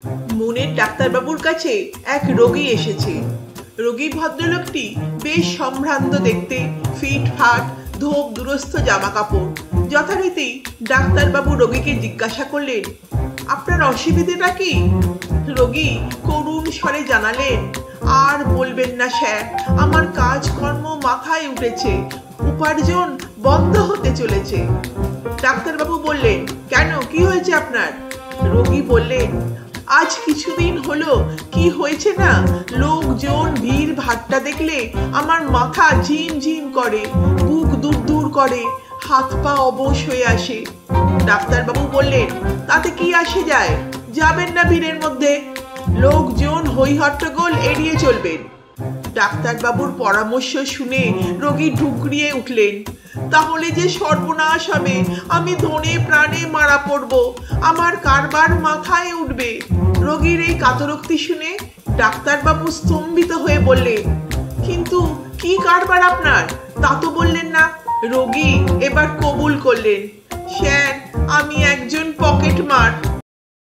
মনের ডাক্তারবাবুর কাছে এক রোগী এসেছে। রোগী ভদ্রলোকটি বেশ সম্ভ্রান্ত দেখতে, ফিটফাট, ধোপ দুরস্ত জামা কাপড়। যথারীতি ডাক্তারবাবু রোগীকে জিজ্ঞাসা করলেন, আপনার অসুবিধেটা কি? রোগী করুণ স্বরে জানালেন, আর বলবেন না স্যার, আমার কাজকর্ম মাথায় উঠেছে, উপার্জন বন্ধ হতে চলেছে। ডাক্তারবাবু বললেন, কেন, কি হয়েছে আপনার? রোগী বললেন, আজ কিছুদিন হলো কি হয়েছে না, লোকজন ভিড় ভাট্টা দেখলে আমার মাথা ঝিম ঝিম করে, বুক দূর দূর করে, হাত পা অবশ হয়ে আসে। ডাক্তারবাবু বললেন, তাতে কি আসে যায়, যাবেন না ভিড়ের মধ্যে, লোকজন হই হট্টগোল এড়িয়ে চলবেন। ডাক্তারবাবুর পরামর্শ শুনে রোগী ঢুকরিয়ে উঠলেন, তাহলে যে সর্বনাশ হবে, আমি ধনে প্রাণে মারা পড়ব, আমার কারবার মাথায় উঠবে। রোগীর এই কাতরোক্তি শুনে ডাক্তারবাবু স্তম্ভিত হয়ে বললেন, কিন্তু কি কারবার আপনার, তা তো বললেন না। রোগী এবার কবুল করলেন, স্যার, আমি একজন পকেটমার,